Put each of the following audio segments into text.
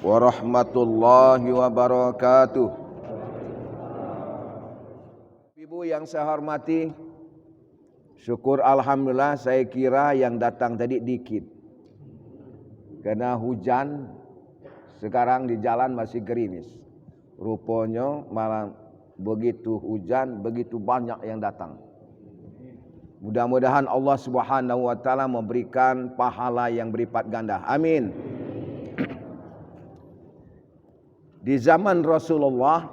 warahmatullahi wabarakatuh. Ibu yang saya hormati, syukur alhamdulillah saya kira yang datang tadi dikit. Karena hujan sekarang di jalan masih gerimis. Rupanya malah begitu hujan, begitu banyak yang datang. Mudah-mudahan Allah Subhanahu wa taala memberikan pahala yang berlipat ganda. Amin. Di zaman Rasulullah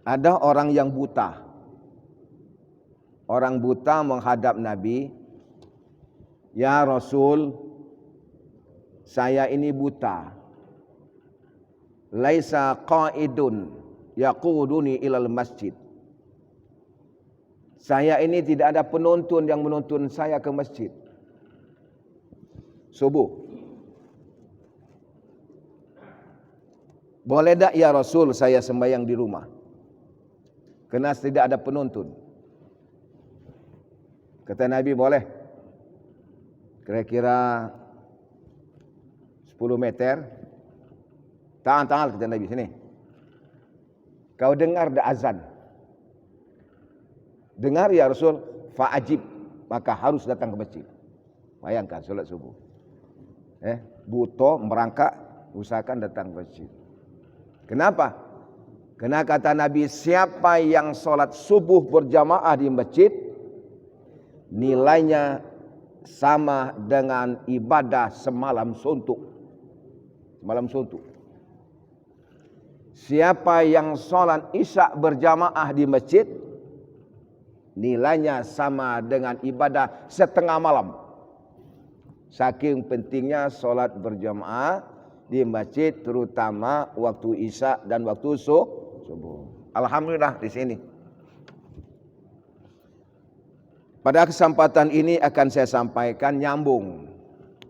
ada orang yang buta. Orang buta menghadap Nabi, "Ya Rasul, saya ini buta. Laisa qaidun yaquduni ilal masjid." Saya ini tidak ada penuntun yang menuntun saya ke masjid. Subuh. Boleh tak ya Rasul saya sembahyang di rumah? Karena tidak ada penuntun. Kata Nabi, boleh. Kira-kira 10 meter. Tangan kata Nabi, sini. Kau dengar ada azan. Dengar ya Rasul, fa'ajib, maka harus datang ke masjid. Bayangkan salat subuh. Buta merangkak, usahakan datang ke masjid. Kenapa? Karena kata Nabi, siapa yang salat subuh berjamaah di masjid, nilainya sama dengan ibadah semalam suntuk. Semalam suntuk. Siapa yang salat isya berjamaah di masjid, nilainya sama dengan ibadah setengah malam. Saking pentingnya solat berjamaah di masjid, terutama waktu isya dan waktu subuh. Alhamdulillah di sini. Pada kesempatan ini akan saya sampaikan nyambung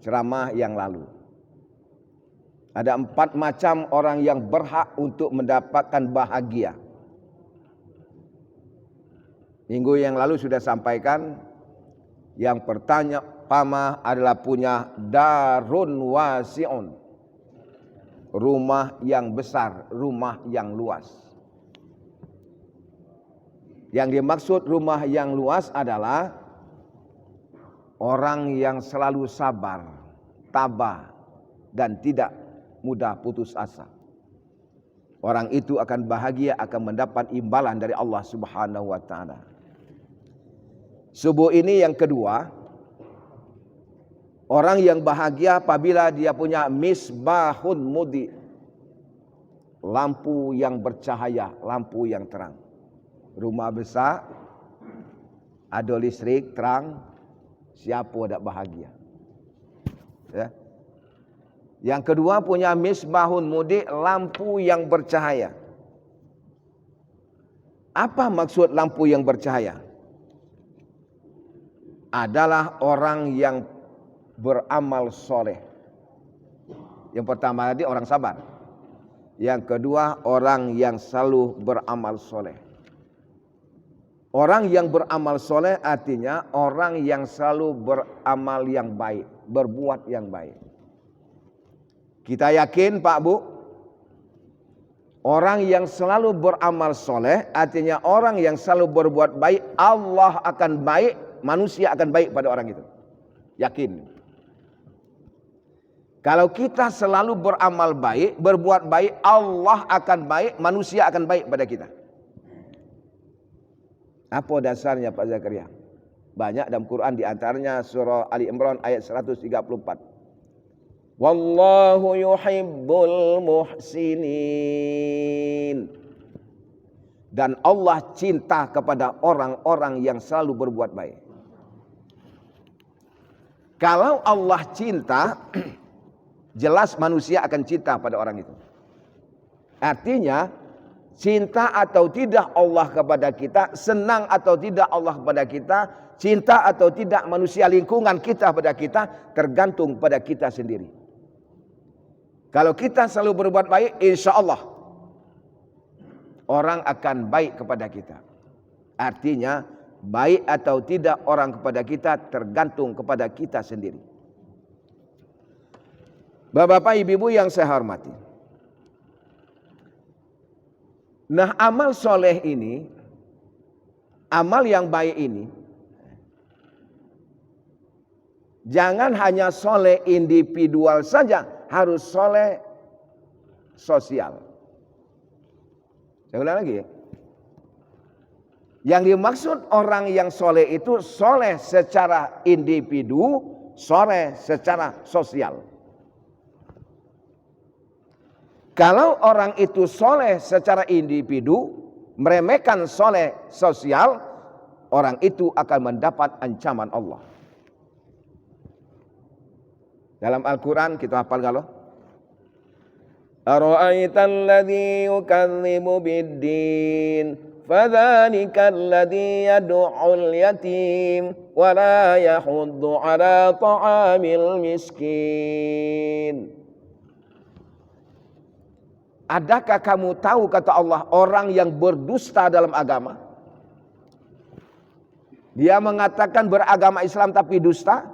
ceramah yang lalu. Ada 4 macam orang yang berhak untuk mendapatkan bahagia. Minggu yang lalu sudah sampaikan, yang pertama adalah punya darun wasi'un, rumah yang besar, rumah yang luas. Yang dimaksud rumah yang luas adalah orang yang selalu sabar, tabah, dan tidak mudah putus asa. Orang itu akan bahagia, akan mendapat imbalan dari Allah Subhanahu wa taala. Subuh ini yang kedua, orang yang bahagia apabila dia punya misbahun mudi, lampu yang bercahaya, lampu yang terang. Rumah besar, ada listrik, terang, siapa tak bahagia? Ya. Yang kedua punya misbahun mudi, lampu yang bercahaya. Apa maksud lampu yang bercahaya? Adalah orang yang beramal soleh. Yang pertama tadi orang sabar. Yang kedua orang yang selalu beramal soleh. Orang yang beramal soleh artinya orang yang selalu beramal yang baik, berbuat yang baik. Kita yakin Pak Bu, orang yang selalu beramal soleh artinya orang yang selalu berbuat baik, Allah akan baik, manusia akan baik pada orang itu. Yakin. Kalau kita selalu beramal baik, berbuat baik, Allah akan baik, manusia akan baik pada kita. Apa dasarnya Pak Zakaria? Banyak dalam Quran, di antaranya surah Ali Imran ayat 134. Wallahu yuhibbul muhsinin. Dan Allah cinta kepada orang-orang yang selalu berbuat baik. Kalau Allah cinta, jelas manusia akan cinta pada orang itu. Artinya, cinta atau tidak Allah kepada kita, senang atau tidak Allah kepada kita, cinta atau tidak manusia lingkungan kita pada kita, tergantung pada kita sendiri. Kalau kita selalu berbuat baik, insya Allah orang akan baik kepada kita. Artinya, baik atau tidak orang kepada kita tergantung kepada kita sendiri. Bapak-bapak, ibu-ibu yang saya hormati. Nah, amal soleh ini, amal yang baik ini, jangan hanya soleh individual saja, harus soleh sosial. Saya ulang lagi ya. Yang dimaksud orang yang soleh itu soleh secara individu, soleh secara sosial. Kalau orang itu soleh secara individu, meremehkan soleh sosial, orang itu akan mendapat ancaman Allah. Dalam Al-Quran kita hafal kalau Ara'aital ladzi yukadzibu bid-din fadzalika alladzi yad'ul yatim wa la yahuddu 'ala ta'amil miskin. Adakah kamu tahu, kata Allah, orang yang berdusta dalam agama? Dia mengatakan beragama Islam tapi dusta.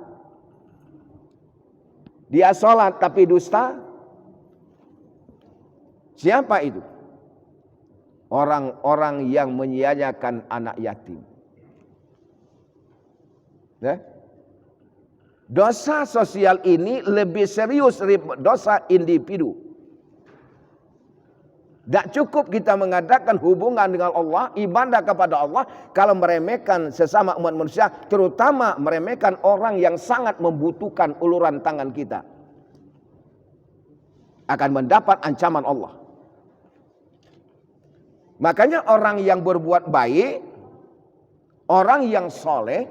Dia sholat tapi dusta. Siapa itu? Orang-orang yang menyia-nyiakan anak yatim. Ya? Dosa sosial ini lebih serius dari dosa individu. Tak cukup kita mengadakan hubungan dengan Allah, ibadah kepada Allah, kalau meremehkan sesama umat manusia, terutama meremehkan orang yang sangat membutuhkan uluran tangan kita, akan mendapat ancaman Allah. Makanya orang yang berbuat baik, orang yang soleh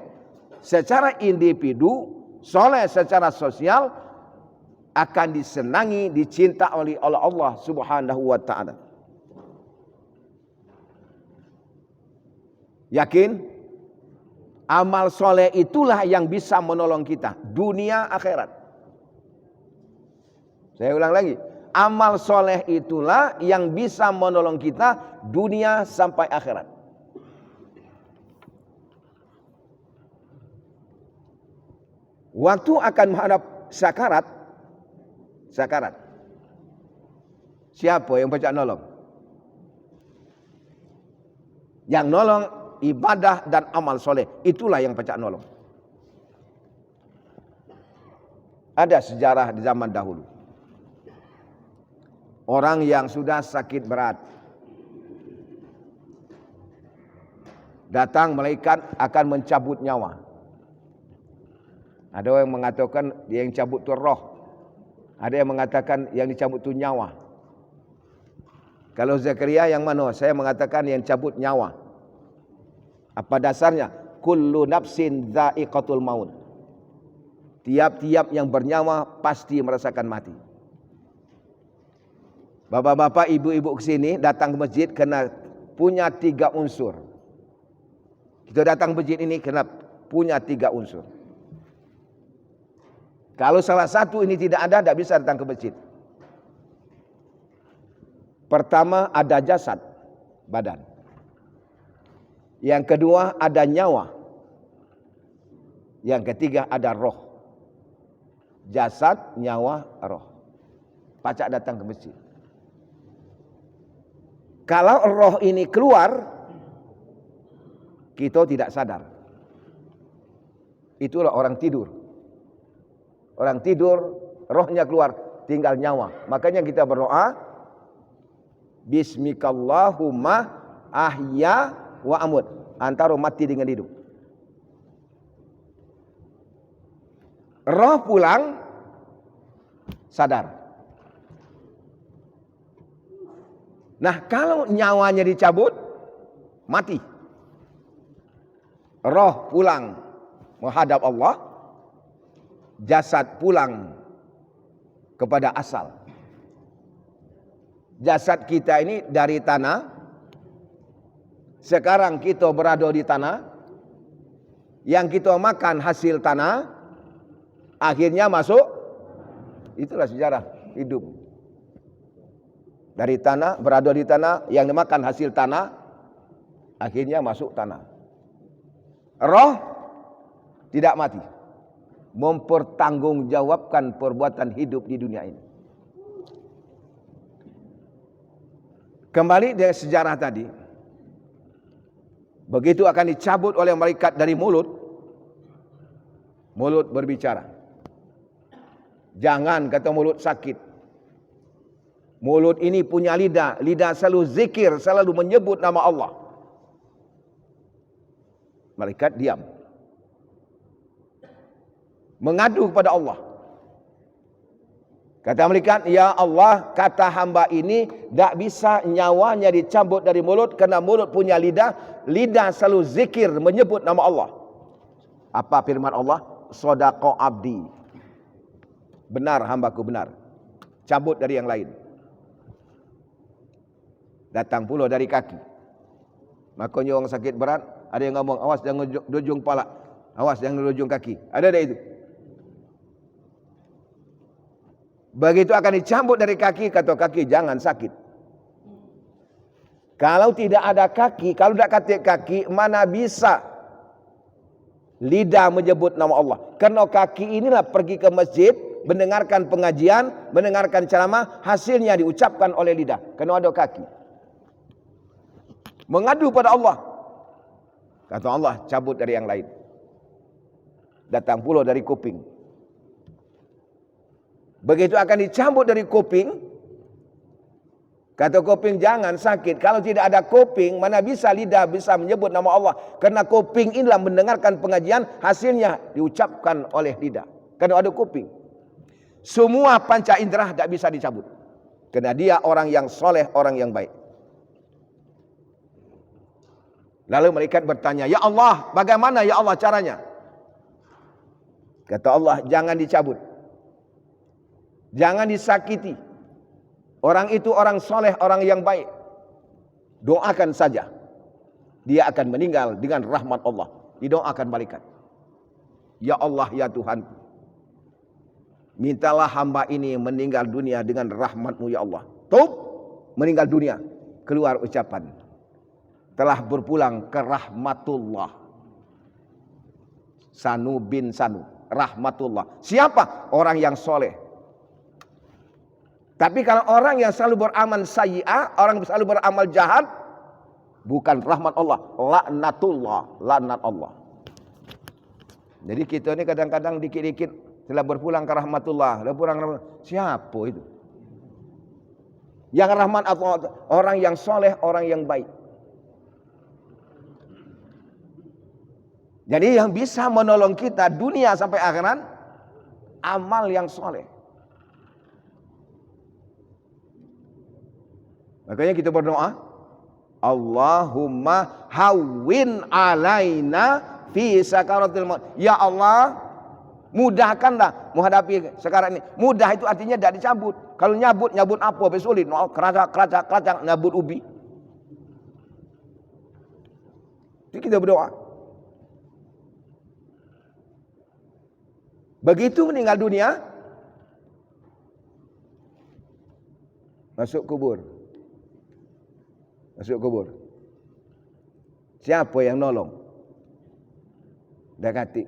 secara individu, soleh secara sosial, akan disenangi, dicinta oleh Allah Subhanahu wa ta'ala. Yakin? Amal soleh itulah yang bisa menolong kita dunia akhirat. Saya ulang lagi. Amal soleh itulah yang bisa menolong kita dunia sampai akhirat. Waktu akan menghadap sakarat. Siapa yang pacak nolong? Yang nolong ibadah dan amal soleh, itulah yang pacak nolong. Ada sejarah di zaman dahulu. Orang yang sudah sakit berat, datang malaikat akan mencabut nyawa. Ada yang mengatakan yang cabut itu roh. Ada yang mengatakan yang dicabut itu nyawa. Kalau Zakaria yang mana? Saya mengatakan yang cabut nyawa. Apa dasarnya? Kullu nafsin dha'iqatul maut. Tiap-tiap yang bernyawa pasti merasakan mati. Bapak-bapak, ibu-ibu kesini datang ke masjid kena punya 3 unsur. Kita datang ke masjid ini kena punya 3 unsur. Kalau salah satu ini tidak ada, tidak bisa datang ke masjid. Pertama, ada jasad, badan. Yang kedua, ada nyawa. Yang ketiga, ada roh. Jasad, nyawa, roh. Pacak datang ke masjid. Kalau roh ini keluar, kita tidak sadar. Itulah orang tidur. Orang tidur, rohnya keluar, tinggal nyawa. Makanya kita berdoa, Bismikallahumma ahya wa amut. Antara mati dengan hidup. Roh pulang, sadar. Nah, kalau nyawanya dicabut, mati. Roh pulang menghadap Allah, jasad pulang kepada asal. Jasad kita ini dari tanah. Sekarang kita berada di tanah. Yang kita makan hasil tanah. Akhirnya masuk. Itulah sejarah hidup. Dari tanah, berada di tanah. Yang dimakan hasil tanah. Akhirnya masuk tanah. Roh tidak mati. mempertanggungjawabkan perbuatan hidup di dunia ini. Kembali dari sejarah tadi, begitu akan dicabut oleh malaikat dari mulut, mulut berbicara. Jangan kata mulut sakit. Mulut ini punya lidah, lidah selalu zikir, selalu menyebut nama Allah. Malaikat diam, mengadu kepada Allah. Kata malaikat, ya Allah, kata hamba ini tak bisa nyawanya dicabut dari mulut kerana mulut punya lidah, lidah selalu zikir menyebut nama Allah. Apa firman Allah? Sadaqa abdi. Benar hambaku, benar. Cabut dari yang lain. Datang pula dari kaki. Makanya orang sakit berat, ada yang ngomong, awas jangan dujung kepala, awas jangan dujung kaki. Ada itu. Begitu akan dicabut dari kaki, kata kaki jangan sakit. Kalau tidak ada kaki, kalau tidak kata kaki, mana bisa lidah menyebut nama Allah. Karena kaki inilah pergi ke masjid, mendengarkan pengajian, mendengarkan ceramah, hasilnya diucapkan oleh lidah. Karena ada kaki. Mengadu pada Allah. Kata Allah, cabut dari yang lain. Datang pula dari kuping. Begitu akan dicabut dari kuping, kata kuping jangan sakit. Kalau tidak ada kuping, mana bisa lidah bisa menyebut nama Allah. Karena kuping inilah mendengarkan pengajian, hasilnya diucapkan oleh lidah. Karena ada kuping. Semua panca indera tak bisa dicabut. Karena dia orang yang soleh, orang yang baik. Lalu malaikat bertanya, ya Allah, bagaimana ya Allah caranya? Kata Allah, jangan dicabut. Jangan disakiti. Orang itu orang soleh, orang yang baik. Doakan saja. Dia akan meninggal dengan rahmat Allah. Didoakan malaikat. Ya Allah, ya Tuhan. Mintalah hamba ini meninggal dunia dengan rahmat-Mu ya Allah. Tub, meninggal dunia. Keluar ucapan. Telah berpulang ke rahmatullah. Sanu bin Sanu. Rahmatullah. Siapa? Orang yang soleh. Tapi kalau orang yang selalu beramal sayyi'ah, orang yang selalu beramal jahat, bukan rahmat Allah, laknatullah, laknat Allah. Jadi kita ni kadang-kadang dikit-dikit telah berpulang ke rahmatullah, telah pulang ke rahmatullah. Siapa itu? Yang rahmat Allah, orang yang soleh, orang yang baik. Jadi yang bisa menolong kita dunia sampai akhirat, amal yang soleh. Makanya kita berdoa, Allahumma hawwin alaina fi sakaratil maut. Ya Allah, mudahkanlah menghadapi sekarang ini. Mudah itu artinya tidak dicabut. Kalau nyabut apa? Lebih sulit. Keracak, nyabut ubi. Jadi kita berdoa. Begitu meninggal dunia, masuk kubur. Masuk kubur. Siapa yang nolong? Dah katik.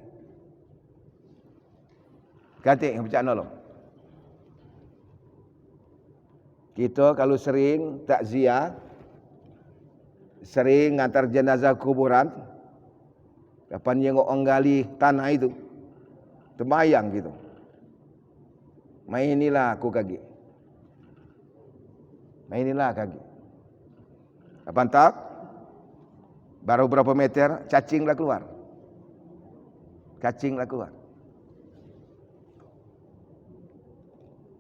Katik yang percaya nolong. Kita kalau sering takziah, sering ngantar jenazah kuburan, kapan yang orang gali tanah itu, terbayang gitu. Mainilah aku kaki. Mainilah kaki. Apa tak? Baru berapa meter, cacinglah keluar. Cacinglah keluar.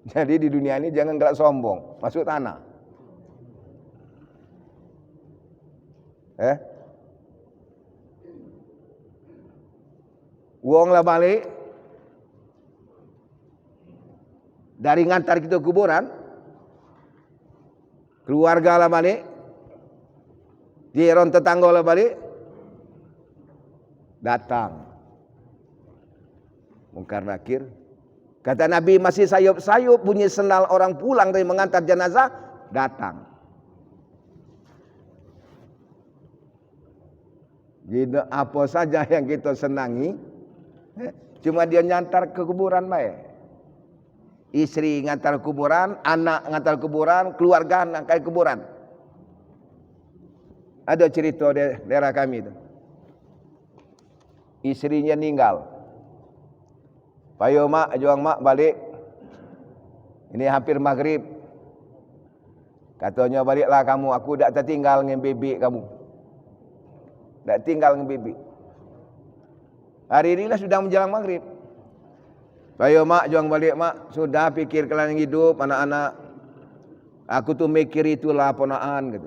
Jadi di dunia ini jangan gelak sombong, masuk tanah. Uang lah balik dari ngantar kita kuburan, keluarga lah balik. Jiran tetangga lah balik, datang mungkar nakir. Kata Nabi masih sayup-sayup bunyi sendal orang pulang dari mengantar jenazah, datang. Jadi apa saja yang kita senangi, Cuma dia nyantar ke kuburan baik. Istri ngantar kuburan, anak ngantar kuburan, keluarga ngantar kuburan. Ada cerita di daerah kami itu. Istrinya meninggal. Payo mak, juang mak balik. Ini hampir maghrib. Katanya baliklah kamu, aku tak tertinggal dengan bebek kamu. Tak tinggal dengan bebek. Hari inilah sudah menjelang maghrib. Payo mak, juang balik mak. Sudah pikir kalian hidup, anak-anak. Aku tu mikir itulah ponaan.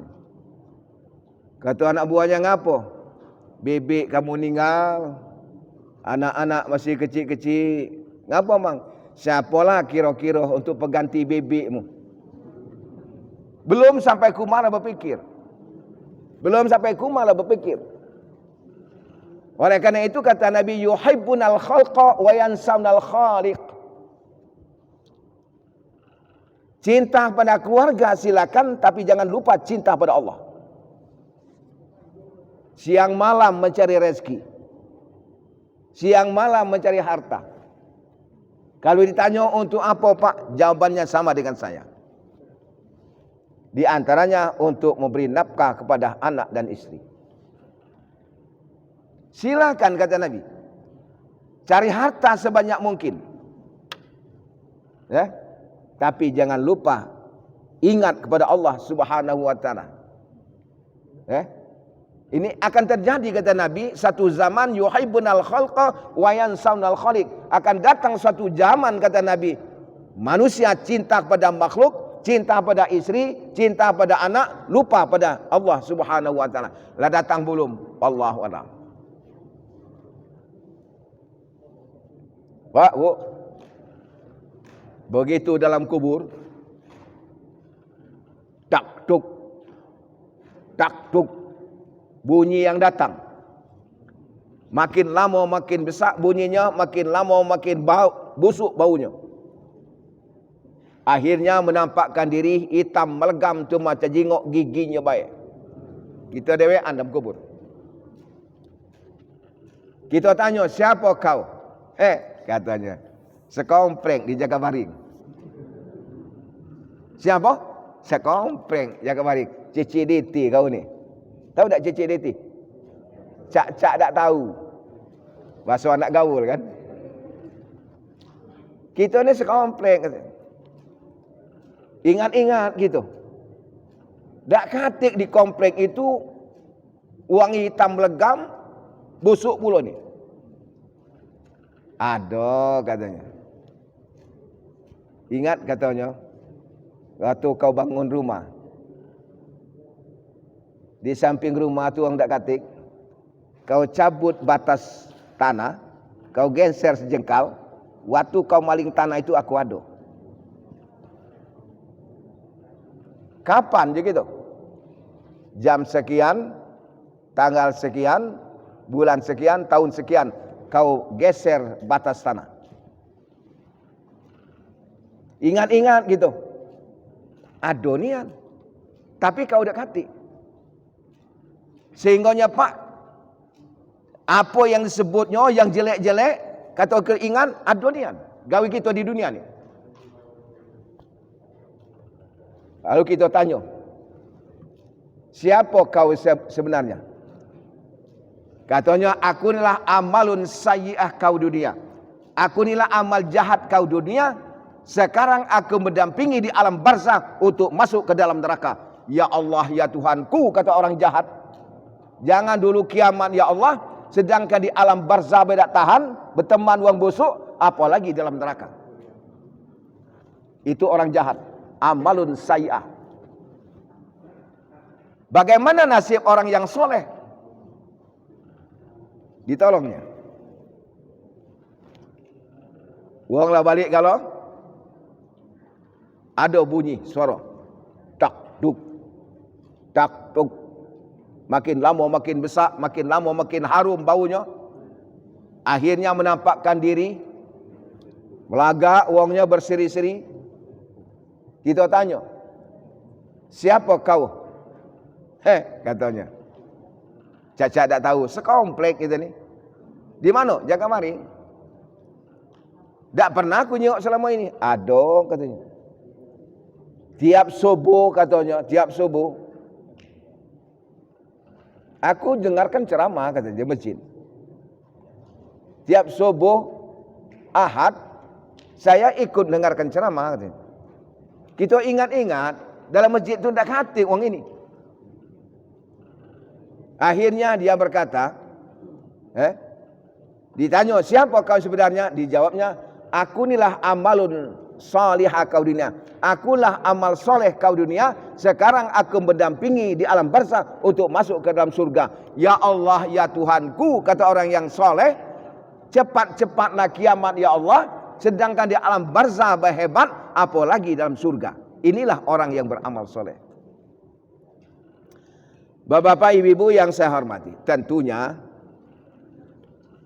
Kata anak buahnya ngapo? Bebek kamu meninggal. Anak-anak masih kecil-kecil. Ngapa mang? Siapalah kira-kira untuk pengganti bebekmu? Belum sampai ku malah berpikir. Oleh karena itu kata Nabi, yuhibbunal khalqa wa yansawnal khaliq. Cinta pada keluarga silakan, tapi jangan lupa cinta pada Allah. Siang malam mencari rezeki. Siang malam mencari harta. Kalau ditanya untuk apa Pak? Jawabannya sama dengan saya. Di antaranya untuk memberi nafkah kepada anak dan istri. Silakan kata Nabi. Cari harta sebanyak mungkin. Ya? Tapi jangan lupa ingat kepada Allah Subhanahu wa taala. Ya? Ini akan terjadi kata Nabi, satu zaman yuhibbunal khalqa wa yansawnal khaliq. Akan datang suatu zaman kata Nabi, manusia cinta pada makhluk, cinta pada istri, cinta pada anak, lupa pada Allah Subhanahu wa taala. Lah datang belum? Wallahu a'lam. Pak, Bu. Begitu dalam kubur, tak tuk, bunyi yang datang. Makin lama makin besar bunyinya, makin lama makin busuk baunya. Akhirnya menampakkan diri hitam melegam, cuma terjengok giginya baik. Kita dewean dalam kubur. Kita tanya, siapa kau? Katanya, sekompleng di Jakabaring. Siapa? Sekompleng Jakabaring. Cici Diti kau ni. Tahu tak Cici Diti? Cak-cak tak tahu. Bahasa anak gaul kan? Kita ni sekompleng. Ingat-ingat gitu. Tak katik di komplek itu wangi hitam legam, busuk pula ni. Ada katanya. Ingat katanya, waktu kau bangun rumah, di samping rumah tu orang tak katik, kau cabut batas tanah, kau geser sejengkal, waktu kau maling tanah itu aku ada. Kapan je gitu? Jam sekian, tanggal sekian, bulan sekian, tahun sekian, kau geser batas tanah. Ingat-ingat gitu. Adonian. Tapi kau udah kati. Sehingganya Pak, apa yang disebutnya yang jelek-jelek, kata keingat adonian. Gawi kita di dunia ni. Lalu kita tanya, siapa kau sebenarnya? Katanya, aku inilah amalun sayyi'ah kau dunia. Aku inilah amal jahat kau dunia. Sekarang aku mendampingi di alam barzakh untuk masuk ke dalam neraka. Ya Allah, ya Tuhanku, kata orang jahat. Jangan dulu kiamat ya Allah, sedangkan di alam barzakh tidak tahan, berteman wang busuk, apalagi dalam neraka. Itu orang jahat. Amalun sayyi'ah. Bagaimana nasib orang yang soleh? Ditolongnya. Uanglah balik kalau ada bunyi suara tak duk, tak duk. Makin lama makin besar, makin lama makin harum baunya. Akhirnya menampakkan diri, melagak uangnya berseri-seri. Kita tanya, siapa kau? Katanya, Caca tak tahu, sekomplek kita ni. Di mana? Jakabaring. Tak pernah aku nyok selama ini. Ada katanya. Tiap subuh katanya, tiap subuh. Aku dengarkan ceramah katanya di masjid. Tiap subuh Ahad saya ikut dengarkan ceramah katanya. Kita ingat-ingat dalam masjid itu tak hati orang ini. Akhirnya dia berkata, ditanya siapa kau sebenarnya? Dijawabnya, aku inilah amalun salihah kau dunia. Akulah amal soleh kau dunia. Sekarang aku mendampingi di alam barzakh untuk masuk ke dalam surga. Ya Allah, ya Tuhanku, kata orang yang soleh, cepat-cepatlah kiamat ya Allah. Sedangkan di alam barzakh berhebat, apalagi dalam surga. Inilah orang yang beramal soleh. Bapak-bapak, ibu-ibu yang saya hormati, tentunya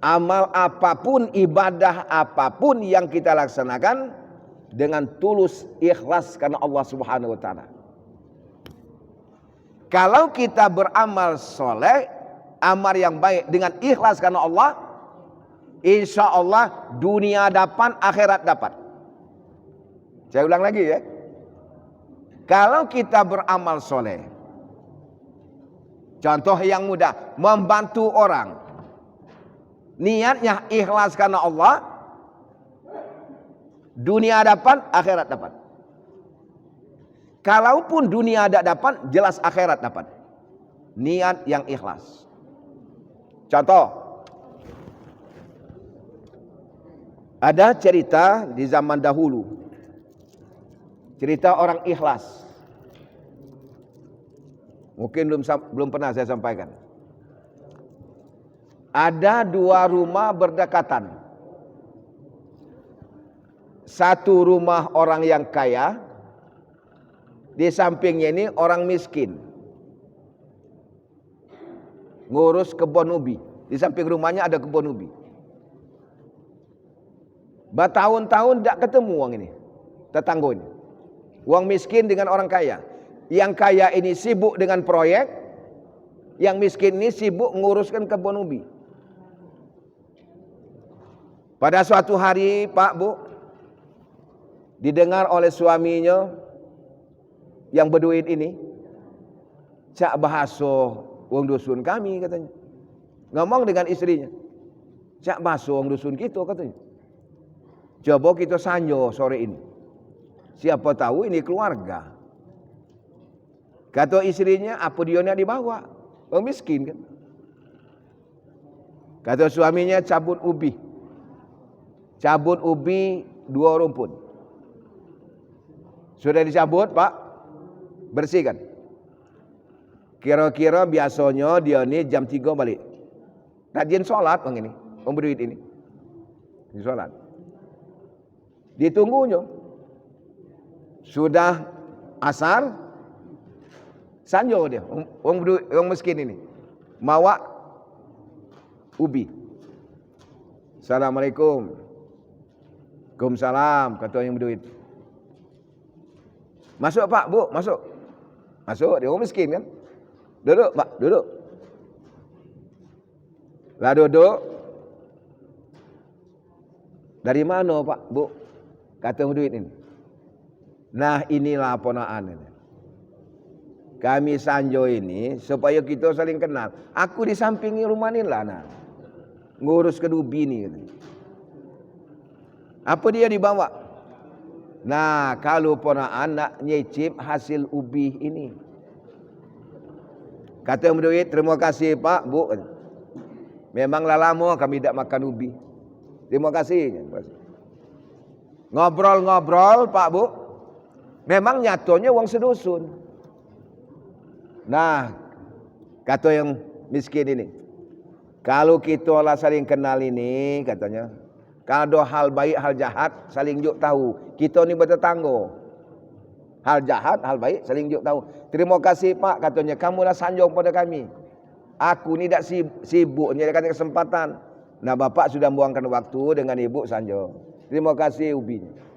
amal apapun, ibadah apapun yang kita laksanakan dengan tulus ikhlas karena Allah Subhanahu wa taala. Kalau kita beramal soleh, amal yang baik dengan ikhlas karena Allah, insya Allah dunia dapat, akhirat dapat. Saya ulang lagi ya. Kalau kita beramal soleh, contoh yang mudah, membantu orang, niatnya ikhlas karena Allah, dunia dapat, akhirat dapat. Kalaupun dunia tidak dapat, jelas akhirat dapat. Niat yang ikhlas. Contoh, ada cerita di zaman dahulu, cerita orang ikhlas. Mungkin belum pernah saya sampaikan. Ada dua rumah berdekatan. Satu rumah orang yang kaya, di sampingnya ini orang miskin. Ngurus kebun ubi. Di samping rumahnya ada kebun ubi. Bertahun-tahun tidak ketemu orang ini, tetangganya. Orang miskin dengan orang kaya. Yang kaya ini sibuk dengan proyek, yang miskin ini sibuk nguruskan kebun ubi. Pada suatu hari, Pak Bu, didengar oleh suaminya yang berduit ini, cak bahasa wong dusun kami katanya. Ngomong dengan istrinya, cak bahasa wong dusun kita katanya. Coba kita sanjo sore ini. Siapa tahu ini keluarga. Kata istrinya, apa dia nak dibawa? Orang miskin kan. Kata suaminya, cabut ubi. Cabut ubi 2 rumpun. Sudah dicabut, Pak, bersihkan. Kira-kira biasanya dia ni jam 3 balik. Rajin sholat orang ini, orang berduit ini. Di sholat. Ditunggunya. Sudah asar, sanjo dia, orang miskin ini. Mawa ubi. Assalamualaikum. Waalaikumsalam, kata yang berduit. Masuk Pak, Bu, masuk. Masuk, dia orang miskin kan. Duduk Pak, duduk. Lah duduk. Dari mana Pak, Bu? Kata yang berduit ini. Nah inilah ponaan ini. Kami sanjo ini supaya kita saling kenal. Aku di sampingi rumah ni lah nah. Ngurus kedubi ni. Apa dia dibawa? Nah kalau ponaan nak nyicip hasil ubi ini. Kata yang berduit, terima kasih Pak, Bu. Memanglah lama kami tak makan ubi. Terima kasih. Ngobrol-ngobrol Pak, Bu. Memang nyatonya wong sedusun. Nah, kata yang miskin ini, kalau kita lah saling kenal ini, katanya, kalau ada hal baik, hal jahat, saling juk tahu. Kita ni bertetangga. Hal jahat, hal baik, saling juk tahu. Terima kasih Pak, katanya, kamulah sanjung pada kami. Aku ni tak sibuk, menyediakan kesempatan. Nah, Bapak sudah membuangkan waktu dengan Ibu sanjung. Terima kasih ubinya.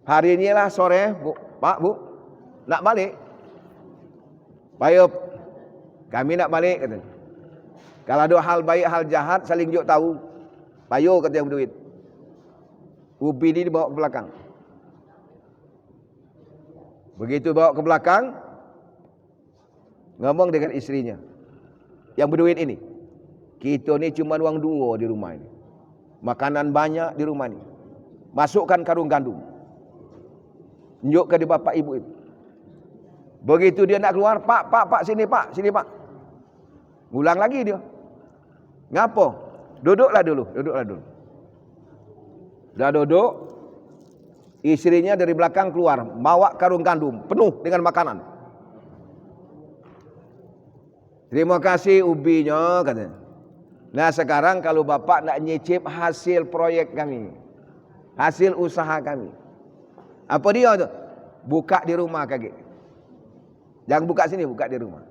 Hari inilah sore, Bu, Pak, Bu, nak balik. Payup, kami nak balik katanya. Kalau ada hal baik, hal jahat, saling juk tahu. Payuh kata yang berduit. Ubi ini dibawa ke belakang. Begitu bawa ke belakang, ngomong dengan istrinya yang berduit ini, kita ni cuma uang 2 di rumah ini, makanan banyak di rumah ini, masukkan karung gandum, tunjukkan di bapak ibu itu. Begitu dia nak keluar, pak, sini pak. Ulang lagi dia. Ngapo? Duduklah dulu. Dah duduk, istrinya dari belakang keluar, bawa karung gandum penuh dengan makanan. Terima kasih ubinya, katanya. Nah sekarang kalau bapak nak nyicip hasil proyek kami, hasil usaha kami, apa dia tu? Buka di rumah kaki. Jangan buka sini, buka di rumah.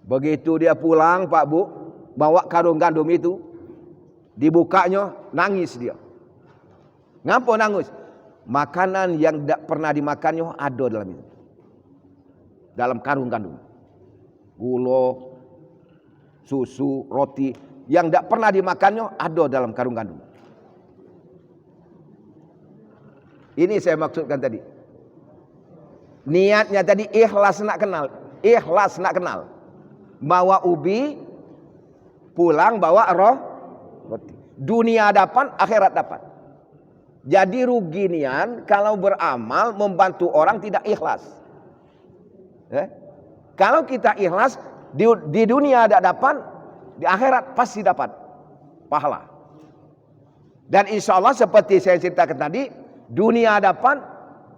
Begitu dia pulang, Pak Bu, bawa karung gandum itu, dibukanya, nangis dia. Ngapa nangis? Makanan yang tidak pernah dimakannya ada dalam itu, dalam karung gandum. Gula, susu, roti yang tidak pernah dimakannya ada dalam karung gandum. Ini saya maksudkan tadi. Niatnya tadi ikhlas nak kenal. Bawa ubi, pulang bawa roti. Dunia dapat, akhirat dapat. Jadi rugi nian kalau beramal membantu orang tidak ikhlas. Kalau kita ikhlas, di dunia tidak dapat, di akhirat pasti dapat pahala. Dan insya Allah seperti saya ceritakan tadi, dunia dapat,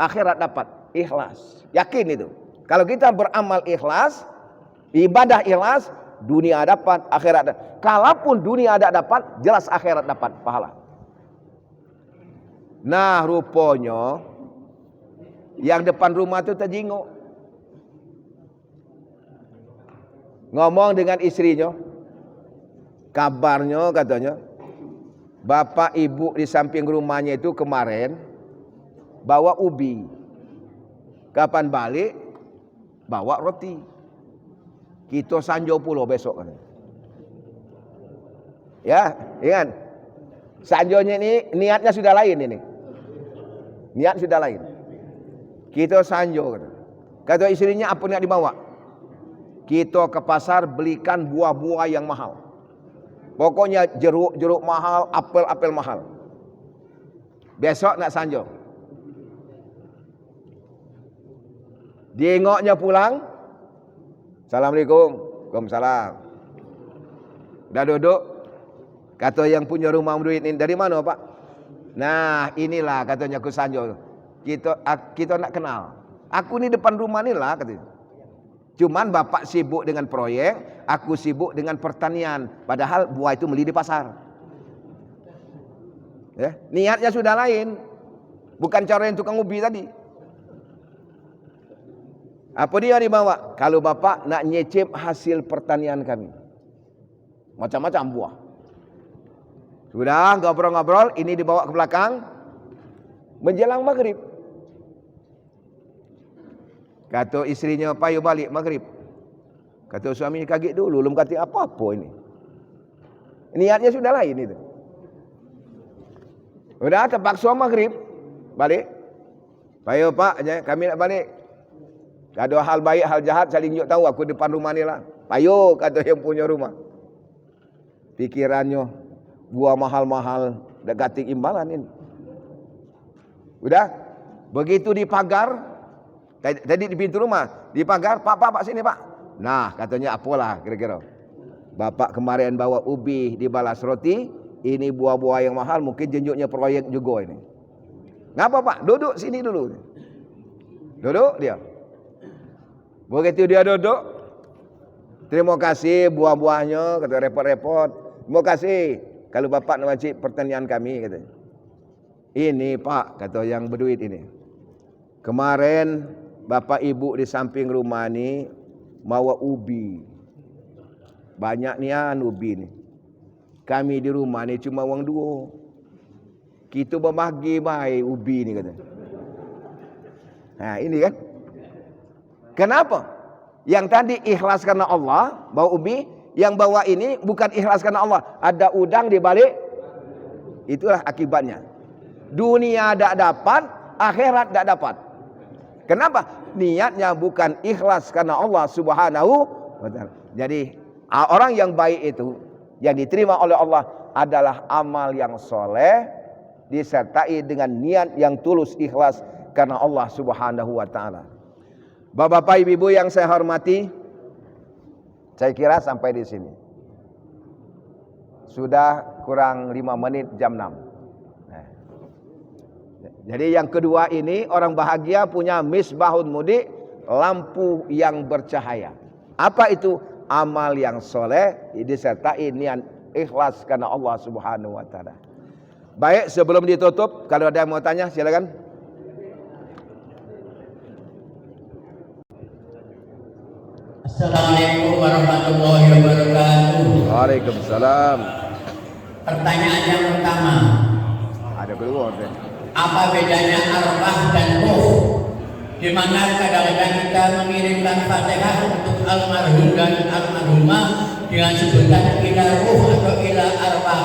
akhirat dapat. Ikhlas, yakin itu. Kalau kita beramal ikhlas, ibadah ikhlas, dunia dapat, akhirat dapat. Kalaupun dunia tidak dapat, jelas akhirat dapat pahala. Nah rupanya yang depan rumah itu terjenguk, ngomong dengan istrinya, kabarnya katanya bapak ibu di samping rumahnya itu kemarin bawa ubi. Kapan balik bawa roti. Kita sanjo pulau besok kan. Ya, ingat. Sanjonya ini niatnya sudah lain ini. Niat sudah lain. Kita sanjo kan. Kata istrinya apa nak dibawa? Kita ke pasar belikan buah-buah yang mahal. Pokoknya jeruk mahal, apel mahal. Besok nak sanjo. Diengoknya pulang, Assalamualaikum, Waalaikumsalam. Dah duduk, kata yang punya rumah duit ini, dari mana Pak? Nah inilah katanya aku sanjo. Kita nak kenal. Aku ni depan rumah ni lah katanya. Cuman bapak sibuk dengan proyek, aku sibuk dengan pertanian. Padahal buah itu beli di pasar. Ya, niatnya sudah lain, bukan cara yang tukang ubi tadi. Apa dia dibawa? Kalau bapak nak nyicip hasil pertanian kami, macam-macam buah. Sudah ngobrol-ngobrol, ini dibawa ke belakang. Menjelang maghrib, kata istrinya, payu balik maghrib. Kata suami, kaget dulu, belum kata apa-apa ini. Niatnya sudah lain itu. Sudah terpaksa maghrib, balik. Payu pak, kami nak balik. Ada hal baik, hal jahat, saling tunjuk tahu. Aku depan rumah ni lah. Payo, kata yang punya rumah. Pikirannya, buah mahal-mahal, dekat imbalan ini. Udah, begitu di pagar, tadi di pintu rumah, di pagar, pak sini pak. Nah, katanya apalah kira-kira. Bapak kemarin bawa ubi dibalas roti, ini buah-buah yang mahal, mungkin jenjuknya proyek juga ini. Ngapa pak? Duduk sini dulu. Duduk dia. Begitu dia duduk, terima kasih buah-buahnya, kata repot-repot. Terima kasih kalau bapak nak wajib pertanian kami, katanya. Ini pak, kata yang berduit ini. Kemarin bapak ibu di samping rumah ni bawa ubi. Banyak nian ubi ni. Kami di rumah ni cuma uang 2. Kita berbagi baik ubi ni, kata. Nah ini kan. Kenapa? Yang tadi ikhlas karena Allah, bawa ubi. Yang bawa ini bukan ikhlas karena Allah. Ada udang di balik. Itulah akibatnya. Dunia tidak dapat, akhirat tidak dapat. Kenapa? Niatnya bukan ikhlas karena Allah Subhanahu wa ta'ala. Jadi orang yang baik itu yang diterima oleh Allah adalah amal yang soleh disertai dengan niat yang tulus ikhlas karena Allah Subhanahu wa ta'ala. Bapak-bapak, ibu-ibu yang saya hormati, saya kira sampai di sini. Sudah kurang 5 menit jam 6. Jadi yang kedua ini, orang bahagia punya misbahun mudi, lampu yang bercahaya. Apa itu? Amal yang soleh disertai niat ikhlas karena Allah Subhanahu wa ta'ala. Baik, sebelum ditutup, kalau ada yang mau tanya silakan. Assalamualaikum warahmatullahi wabarakatuh. Waalaikumsalam. Pertanyaan yang pertama, Ada keluar deh. apa bedanya arwah dan ruh? Di mana kadang-kadang kita mengirimkan Fatihah untuk almarhum dan almarhumah dengan sebutan ila ruh atau ila arwah.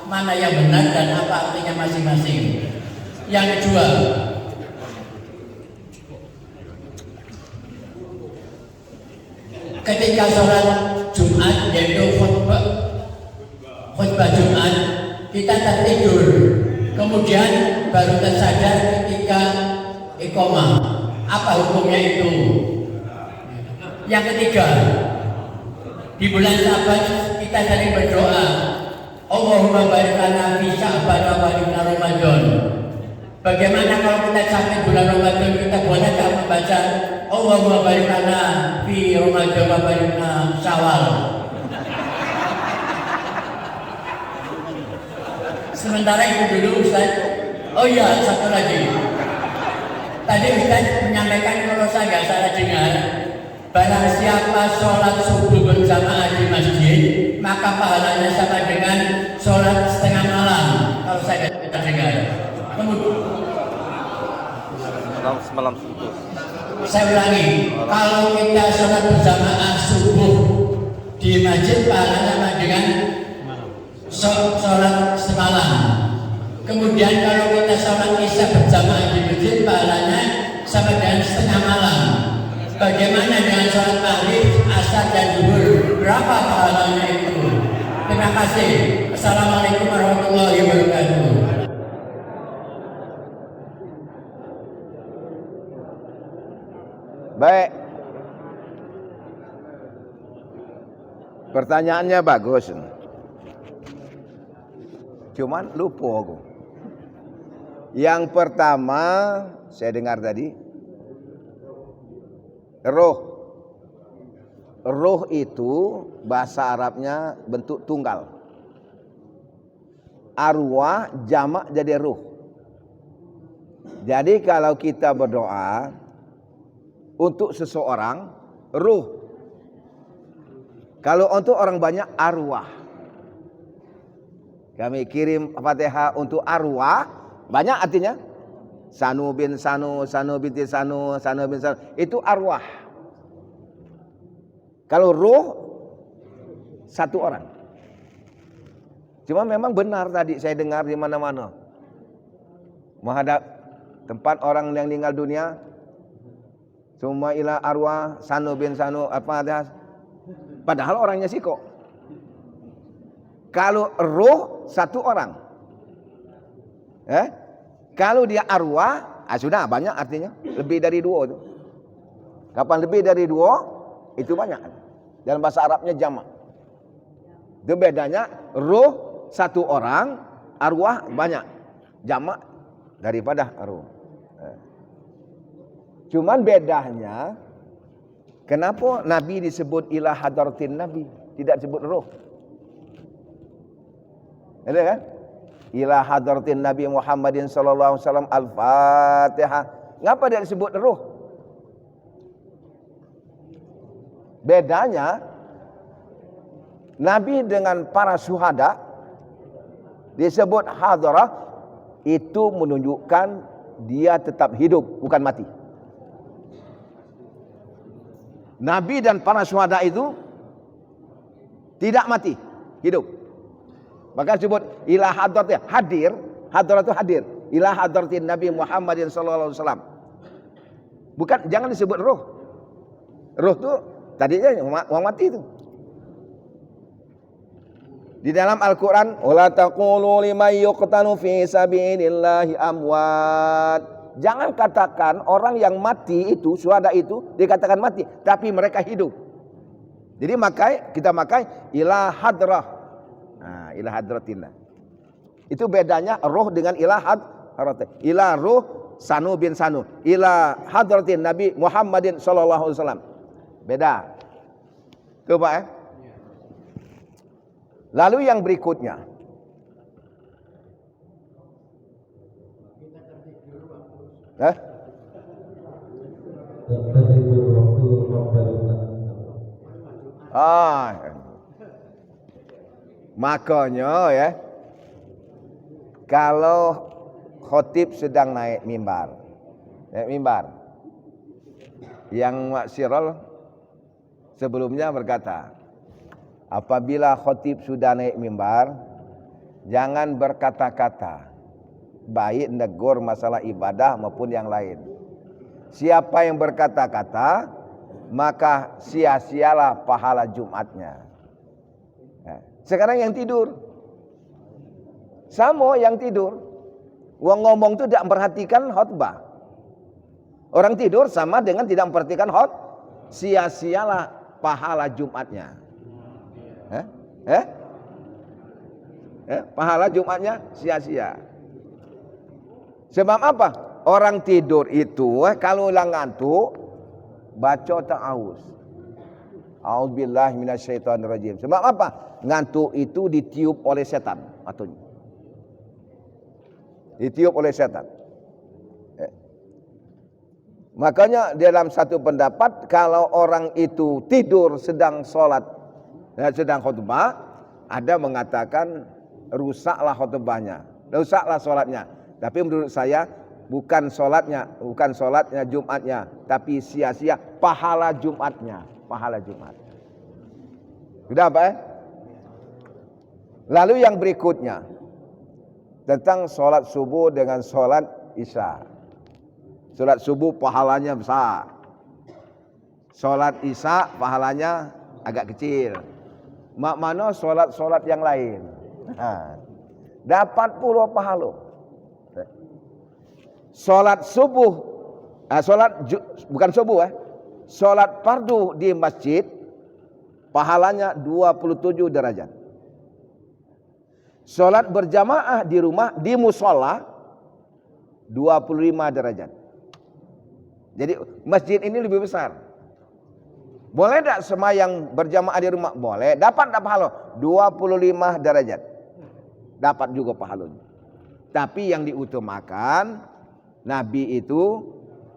Mana yang benar dan apa artinya masing-masing? Yang kedua, ketika sholat Jumat, yaitu khutbah Jumat, kita tertidur, kemudian baru tersadar ketika iqamah. Apa hukumnya itu? Yang ketiga, di bulan Syaban kita sering berdoa, Allahumma barik lana fi Sya'ban wa barik lana Ramadan. Bagaimana kalau kita sampai bulan Ramadan, kita bolehkah membaca Allahumma barik lana fi Ramadan wa barik lana Syawal? Sementara itu dulu Ustaz. Oh iya, satu lagi. Tadi Ustaz menyampaikan, kalau saya nggak salah dengar, barang siapa sholat subuh berjamaah di masjid, maka pahalanya sama dengan sholat setengah malam. Kalau saya nggak dengar. Kemudian semalam subuh. Saya ulangi, kalau kita sholat berjamaah subuh di masjid, pahalanya sama dengan sholat semalam. Kemudian kalau kita sholat isya berjamaah di masjid, pahalanya sama dengan setengah malam. Bagaimana dengan sholat maghrib, asar dan zuhur? Berapa pahalanya itu? Terima kasih. Assalamualaikum warahmatullahi wabarakatuh. Baik. Pertanyaannya bagus. Cuman lupa aku. Yang pertama saya dengar tadi, roh. Roh itu bahasa Arabnya bentuk tunggal. Arwah jamak jadi ruh. Jadi kalau kita berdoa untuk seseorang, ruh. Kalau untuk orang banyak, arwah. Kami kirim Fatihah untuk arwah, banyak artinya. Sanu bin Sanu, Sanu binti Sanu, Sanu bin Sanu. Itu arwah. Kalau ruh, satu orang. Cuma memang benar tadi saya dengar di mana-mana. Menghadap tempat orang yang meninggal dunia, semua ila arwah, Sanu bin Sanu, apa. Padahal orangnya siko. Kalau ruh, satu orang. Kalau dia arwah, sudah banyak artinya. Lebih dari dua itu. Kapan lebih dari dua, itu banyak. Dalam bahasa Arabnya jamak. Itu bedanya, ruh satu orang, arwah banyak. Jamak daripada arwah. Cuman bedanya, kenapa Nabi disebut ila hadratin Nabi, tidak disebut ruh? Ada kan? Ila hadratin Nabi Muhammadin sallallahu alaihi wasallam al-Fatihah. Ngapa dia disebut ruh? Bedanya, Nabi dengan para syuhada disebut hadrah, itu menunjukkan dia tetap hidup, bukan mati. Nabi dan para syuhada itu tidak mati, hidup. Maka disebut ila hadrat, hadir. Hadrat itu hadir. ila hadratin Nabi Muhammadin sallallahu alaihi wasallam. Bukan, jangan disebut ruh. Ruh itu tadinya orang mati itu. Di dalam Al-Qur'an, wala taqulu liman yuqtalu fi sabilillahi amwat. Jangan katakan orang yang mati itu, syuhada itu dikatakan mati, tapi mereka hidup. Jadi kita makai ila hadrah. Nah, ila hadratillah. Itu bedanya roh dengan ila hadratin. Ila ruh Sanu bin Sanu, ila hadratin Nabi Muhammadin sallallahu alaihi wasallam. Beda. Tuh Pak Lalu yang berikutnya. Makanya ya, kalau khotib sedang naik mimbar, yang maksirol sebelumnya berkata, apabila khotib sudah naik mimbar, jangan berkata-kata, baik negur masalah ibadah maupun yang lain. Siapa yang berkata-kata, maka sia-sialah pahala Jumatnya. Sekarang yang tidur, sama yang tidur, Wong ngomong itu tidak memperhatikan khutbah. Orang tidur sama dengan tidak memperhatikan sia-sialah pahala Jumatnya. Pahala Jumatnya sia-sia. Sebab apa? Orang tidur itu kalau ulang ngantuk baca ta'awuz. A'udzubillahi minasyaitonirrajim. Sebab apa? Ngantuk itu ditiup oleh setan atunya. Ditiup oleh setan. Makanya dalam satu pendapat, kalau orang itu tidur sedang sholat, sedang khutbah, ada mengatakan rusaklah khutbahnya, rusaklah sholatnya. Tapi menurut saya bukan sholatnya Jumatnya, tapi sia-sia pahala Jumatnya, pahala Jumat. Sudah apa Lalu yang berikutnya tentang sholat subuh dengan sholat isya. Sholat subuh pahalanya besar. Sholat isya pahalanya agak kecil. Mana sholat yang lain. Dapat puluh pahala. Sholat subuh, bukan subuh sholat fardu di masjid pahalanya 27 derajat. Sholat berjamaah di rumah, di musola 25 derajat. Jadi masjid ini lebih besar. Boleh tak semayang berjamaah di rumah? Boleh. Dapat tak pahala? 25 derajat. Dapat juga pahalanya. Tapi yang diutamakan, Nabi itu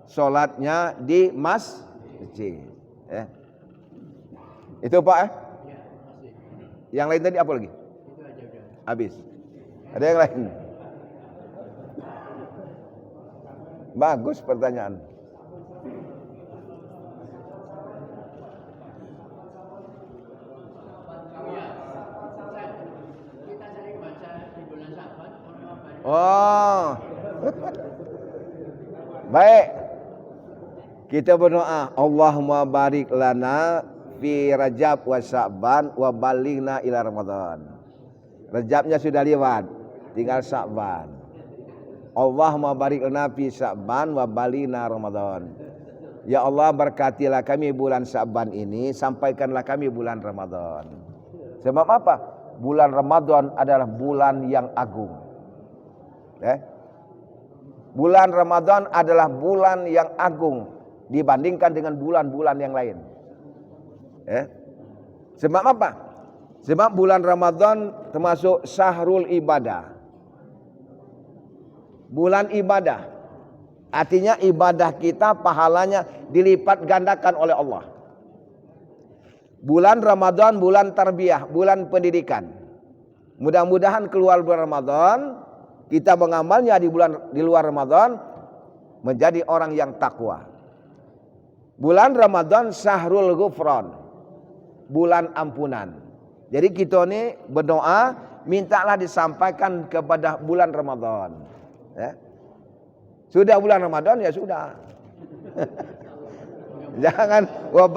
sholatnya di masjid. Itu Pak Yang lain tadi apa lagi? Habis. Ada yang lain? Bagus pertanyaan. Oh. Baik. Kita berdoa, Allahumma barik lana fi Rajab wa Sya'ban wa balighna ila Ramadan. Rajabnya sudah lewat, tinggal Sya'ban. Allahumma barik lana fi Sya'ban wa balighna Ramadan. Ya Allah, berkatilah kami bulan Sya'ban ini, sampaikanlah kami bulan Ramadan. Sebab apa? Bulan Ramadan adalah bulan yang agung. Bulan Ramadan adalah bulan yang agung dibandingkan dengan bulan-bulan yang lain. Sebab apa? Sebab bulan Ramadan termasuk syahrul ibadah. Bulan ibadah. Artinya ibadah kita pahalanya dilipat gandakan oleh Allah. Bulan Ramadan bulan tarbiyah, bulan pendidikan. Mudah-mudahan keluar bulan Ramadan, kita mengamalnya di luar Ramadan menjadi orang yang takwa. Bulan Ramadan syahrul ghufran, bulan ampunan. Jadi kita ini berdoa, mintalah disampaikan kepada bulan Ramadan. Sudah bulan Ramadan ya sudah. Jangan wa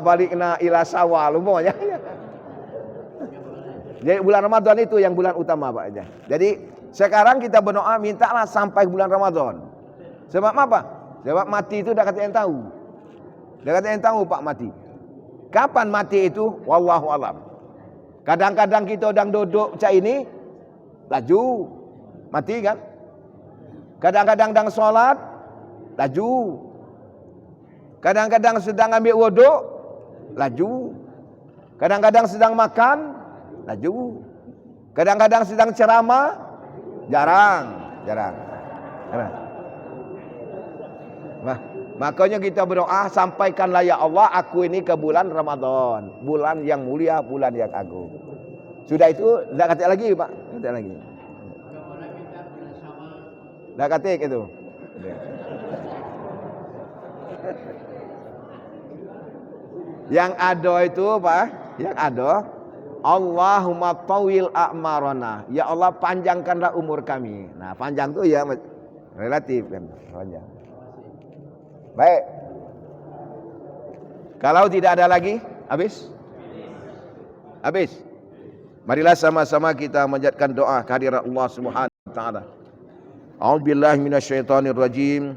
balikna ila sawal umpamanya. Jadi bulan Ramadan itu yang bulan utama Pak aja. Jadi sekarang kita berdoa mintalah sampai bulan Ramadan. Sebab apa? Sebab mati itu dah kata yang tahu. Dah kata yang tahu Pak mati. Kapan mati itu? Wallahu alam. Kadang-kadang kita sedang duduk macam ini, laju, mati kan? Kadang-kadang sedang solat, laju. Kadang-kadang sedang ambil wuduk, laju. Kadang-kadang sedang makan, laju. Kadang-kadang sedang ceramah, jarang. Makanya kita berdoa, sampaikanlah ya Allah aku ini ke bulan Ramadan, bulan yang mulia, bulan yang agung. Sudah itu, tidak kata lagi Pak, kata lagi. Tidak kata itu. Yang ada itu Pak, yang ada, Allahumma tawil a'marana. Ya Allah panjangkanlah umur kami. Nah panjang itu ya relatif kan, panjang. Baik. Kalau tidak ada lagi, habis? Habis. Marilah sama-sama kita menjadikan doa kehadirat Allah Subhanahu wa taala. A'udzubillahi minasyaitonir rajim.